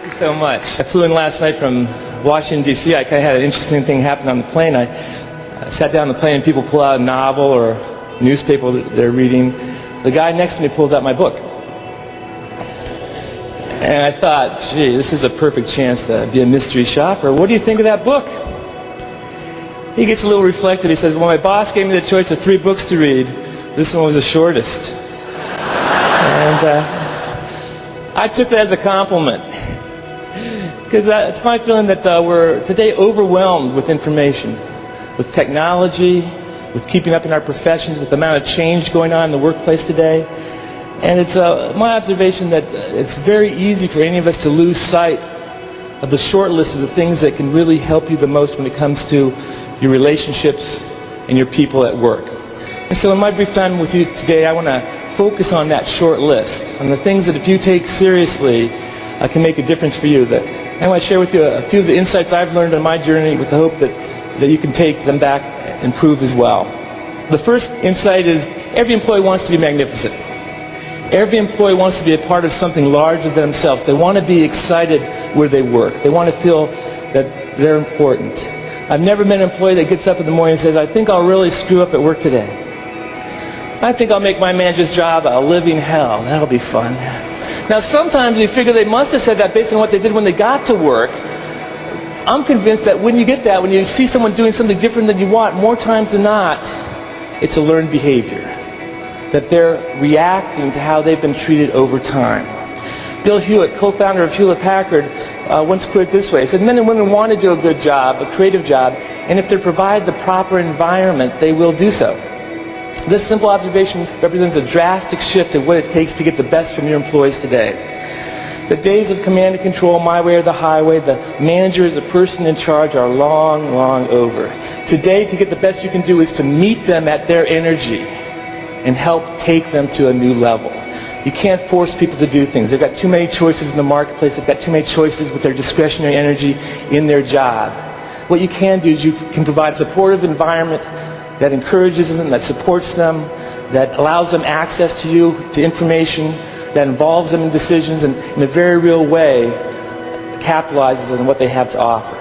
Thank you so much. I flew in last night from Washington, D.C. I kind of had an interesting thing happen on the plane. I sat down on the plane and people pull out a novel or newspaper that they're reading. The guy next to me pulls out my book. And I thought, gee, this is a perfect chance to be a mystery shopper. What do you think of that book? He gets a little reflective. He says, well, my boss gave me the choice of 3 books to read. This one was the shortest. And I took that as a compliment. Because it's my feeling that we're today overwhelmed with information, with technology, with keeping up in our professions, with the amount of change going on in the workplace today. And it's my observation that it's very easy for any of us to lose sight of the short list of the things that can really help you the most when it comes to your relationships and your people at work. And so in my brief time with you today, I want to focus on that short list, on the things that if you take seriously can make a difference for you. I want to share with you a few of the insights I've learned on my journey with the hope that you can take them back and improve as well. The first insight is every employee wants to be magnificent. Every employee wants to be a part of something larger than themselves. They want to be excited where they work. They want to feel that they're important. I've never met an employee that gets up in the morning and says, I think I'll really screw up at work today. I think I'll make my manager's job a living hell. That'll be fun. Now sometimes you figure they must have said that based on what they did when they got to work. I'm convinced that when you get that, when you see someone doing something different than you want, more times than not, it's a learned behavior. That they're reacting to how they've been treated over time. Bill Hewitt, co-founder of Hewlett-Packard, once put it this way. He said, men and women want to do a good job, a creative job, and if they're provided the proper environment, they will do so. This simple observation represents a drastic shift in what it takes to get the best from your employees today. The days of command and control, my way or the highway, the manager is the person in charge are long, long over. Today, to get the best you can do is to meet them at their energy and help take them to a new level. You can't force people to do things. They've got too many choices in the marketplace. They've got too many choices with their discretionary energy in their job. What you can do is you can provide a supportive environment that encourages them, that supports them, that allows them access to you, to information, that involves them in decisions, and in a very real way capitalizes on what they have to offer.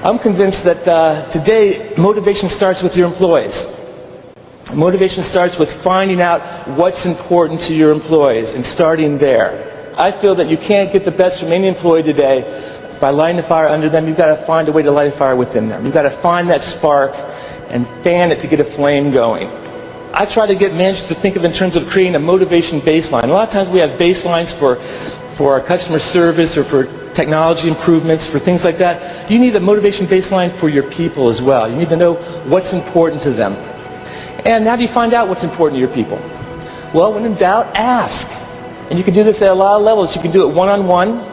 I'm convinced that today motivation starts with your employees. Motivation starts with finding out what's important to your employees and starting there. I feel that you can't get the best from any employee today by lighting a fire under them. You've got to find a way to light a fire within them. You've got to find that spark and fan it to get a flame going. I try to get managers to think of in terms of creating a motivation baseline. A lot of times we have baselines for our customer service or for technology improvements, for things like that. You need a motivation baseline for your people as well. You need to know what's important to them. And how do you find out what's important to your people? Well, when in doubt, ask. And you can do this at a lot of levels. You can do it one-on-one.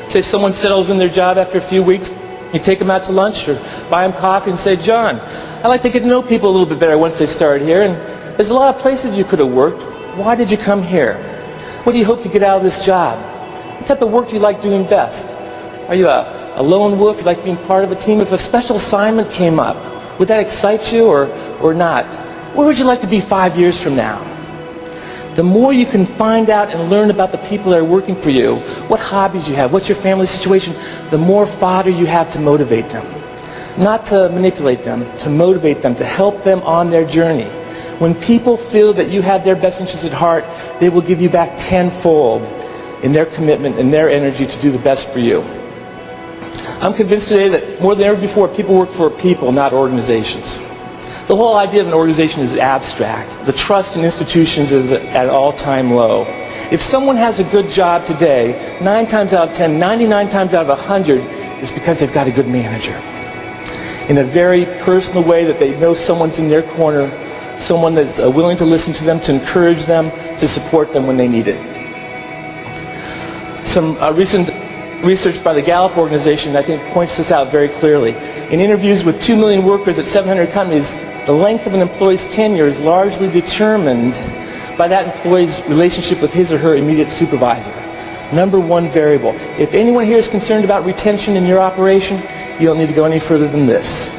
Say someone settles in their job after a few weeks. You take them out to lunch or buy them coffee and say, John, I'd like to get to know people a little bit better once they start here. And there's a lot of places you could have worked. Why did you come here? What do you hope to get out of this job? What type of work do you like doing best? Are you a lone wolf? You like being part of a team? If a special assignment came up, would that excite you or not? Where would you like to be 5 years from now? The more you can find out and learn about the people that are working for you, what hobbies you have, what's your family situation, the more fodder you have to motivate them. Not to manipulate them, to motivate them, to help them on their journey. When people feel that you have their best interests at heart, they will give you back tenfold in their commitment and their energy to do the best for you. I'm convinced today that more than ever before, people work for people, not organizations. The whole idea of an organization is abstract. The trust in institutions is at an all-time low. If someone has a good job today, 9 times out of 10, 99 times out of 100, is because they've got a good manager. In a very personal way that they know someone's in their corner, someone that's willing to listen to them, to encourage them, to support them when they need it. Some recent research by the Gallup organization, I think, points this out very clearly. In interviews with 2 million workers at 700 companies, the length of an employee's tenure is largely determined by that employee's relationship with his or her immediate supervisor. Number one variable. If anyone here is concerned about retention in your operation, you don't need to go any further than this.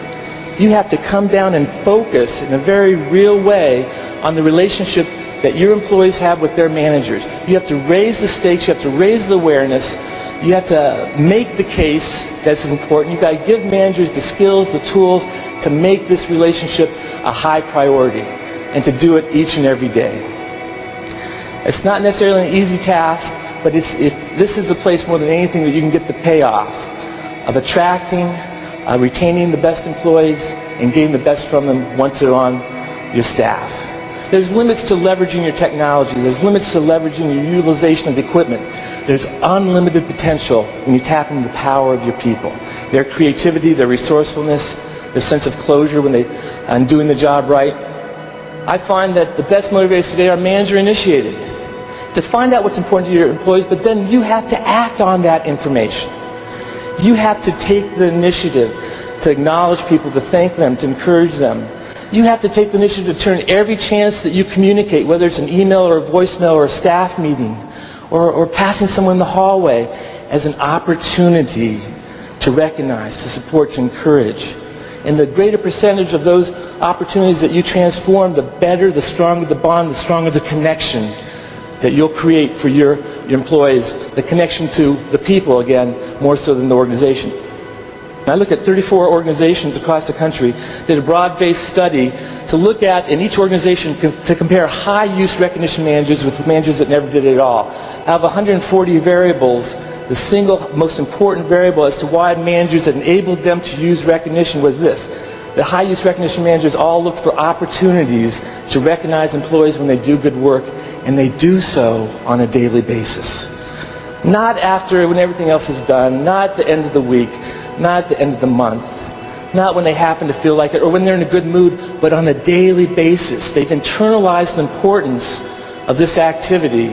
You have to come down and focus in a very real way on the relationship that your employees have with their managers. You have to raise the stakes, you have to raise the awareness, you have to make the case that's important. You've got to give managers the skills, the tools to make this relationship a high priority and to do it each and every day. It's not necessarily an easy task, but this is the place more than anything that you can get the payoff of attracting, retaining the best employees and getting the best from them once they're on your staff. There's limits to leveraging your technology. There's limits to leveraging your utilization of the equipment. There's unlimited potential when you tap into the power of your people. Their creativity, their resourcefulness, their sense of closure when and doing the job right. I find that the best motivators today are manager-initiated. To find out what's important to your employees, but then you have to act on that information. You have to take the initiative to acknowledge people, to thank them, to encourage them. You have to take the initiative to turn every chance that you communicate, whether it's an email or a voicemail or a staff meeting or passing someone in the hallway, as an opportunity to recognize, to support, to encourage. And the greater percentage of those opportunities that you transform, the better, the stronger the bond, the stronger the connection that you'll create for your employees, the connection to the people, again, more so than the organization. I looked at 34 organizations across the country, did a broad-based study to look at, in each organization, to compare high-use recognition managers with managers that never did it at all. Out of 140 variables, the single most important variable as to why managers that enabled them to use recognition was this. The high-use recognition managers all look for opportunities to recognize employees when they do good work, and they do so on a daily basis. Not after, when everything else is done, not at the end of the week, not at the end of the month, not when they happen to feel like it, or when they're in a good mood, but on a daily basis. They've internalized the importance of this activity,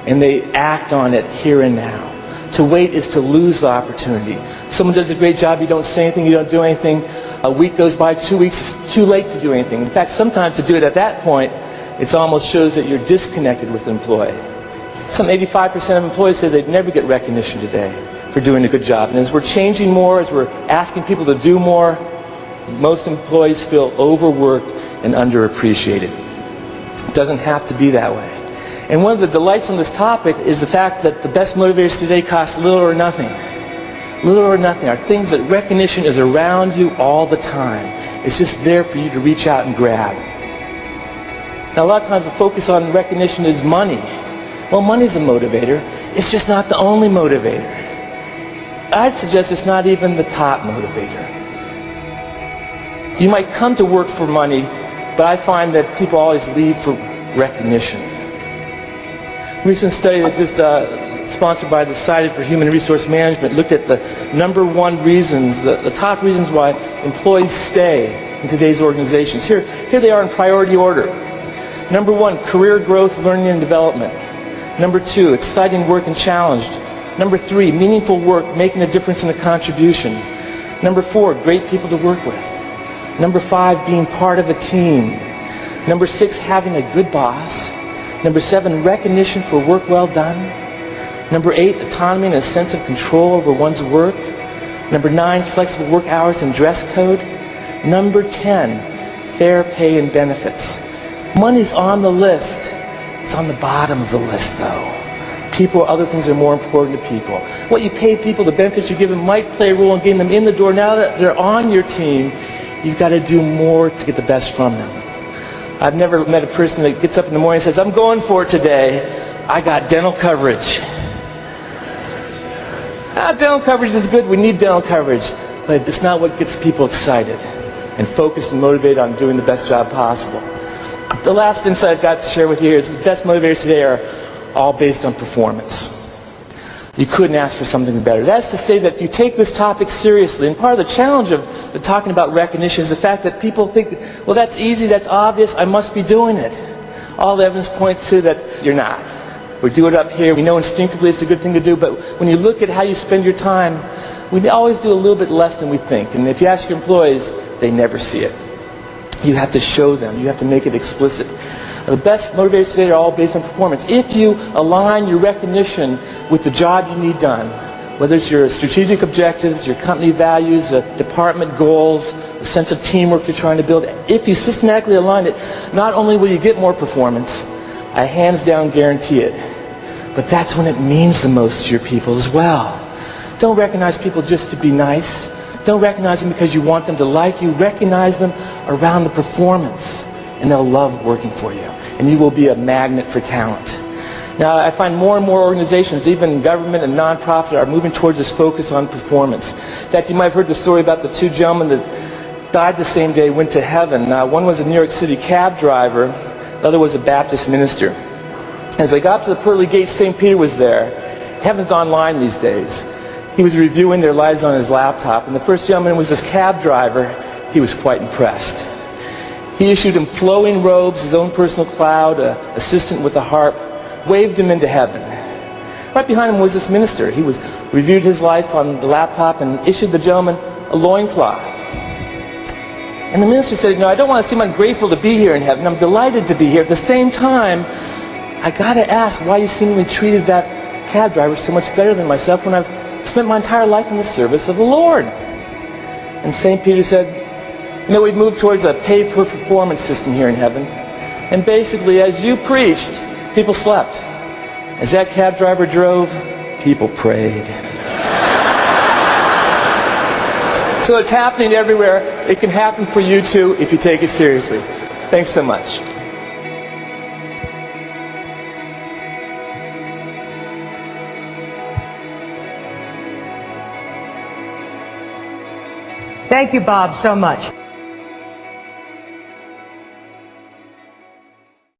and they act on it here and now. To wait is to lose the opportunity. Someone does a great job, you don't say anything, you don't do anything. A week goes by, 2 weeks, it's too late to do anything. In fact, sometimes to do it at that point, it almost shows that you're disconnected with the employee. Some 85% of employees say they'd never get recognition today for doing a good job. And as we're changing more, as we're asking people to do more, most employees feel overworked and underappreciated. It doesn't have to be that way. And one of the delights on this topic is the fact that the best motivators today cost little or nothing. Little or nothing are things that recognition is around you all the time. It's just there for you to reach out and grab. Now, a lot of times the focus on recognition is money. Well, money's a motivator. It's just not the only motivator. I'd suggest it's not even the top motivator. You might come to work for money, but I find that people always leave for recognition. A recent study that just sponsored by the Society for Human Resource Management looked at the number one reasons, the top reasons why employees stay in today's organizations. Here they are in priority order. Number one, career growth, learning and development. Number two, exciting work and challenged. Number three, meaningful work, making a difference and a contribution. Number four, great people to work with. Number five, being part of a team. Number six, having a good boss. Number seven, recognition for work well done. Number eight, autonomy and a sense of control over one's work. Number nine, flexible work hours and dress code. Number 10, fair pay and benefits. Money's on the list. It's on the bottom of the list, though. People or other things are more important to people. What you pay people, the benefits you give them might play a role in getting them in the door. Now that they're on your team, you've got to do more to get the best from them. I've never met a person that gets up in the morning and says, I'm going for it today. I got dental coverage. Dental coverage is good. We need dental coverage. But it's not what gets people excited and focused and motivated on doing the best job possible. The last insight I've got to share with you is the best motivators today are all based on performance. You couldn't ask for something better. That's to say that if you take this topic seriously, and part of the challenge of talking about recognition is the fact that people think, well, that's easy, that's obvious, I must be doing it. All the evidence points to that you're not. We do it up here, we know instinctively it's a good thing to do, but when you look at how you spend your time, we always do a little bit less than we think. And if you ask your employees, they never see it. You have to show them, you have to make it explicit. The best motivators today are all based on performance. If you align your recognition with the job you need done, whether it's your strategic objectives, your company values, department goals, the sense of teamwork you're trying to build, if you systematically align it, not only will you get more performance, I hands down guarantee it. But that's when it means the most to your people as well. Don't recognize people just to be nice. Don't recognize them because you want them to like you. Recognize them around the performance, and they'll love working for you. And you will be a magnet for talent. Now, I find more and more organizations, even government and nonprofit, are moving towards this focus on performance. In fact, you might have heard the story about the two gentlemen that died the same day, went to heaven. One was a New York City cab driver. The other was a Baptist minister. As they got to the pearly gates, St. Peter was there. Heaven's online these days. He was reviewing their lives on his laptop, and the first gentleman was this cab driver. He was quite impressed. He issued him flowing robes, his own personal cloud, an assistant with a harp, waved him into heaven. Right behind him was this minister. He reviewed his life on the laptop and issued the gentleman a loincloth. And the minister said, I don't want to seem ungrateful to be here in heaven. I'm delighted to be here. At the same time, I got to ask why you seemingly treated that cab driver so much better than myself when I've spent my entire life in the service of the Lord. And St. Peter said, we've moved towards a pay-per-performance system here in heaven. And basically, as you preached, people slept. As that cab driver drove, people prayed. So it's happening everywhere. It can happen for you too if you take it seriously. Thanks so much. Thank you, Bob, so much.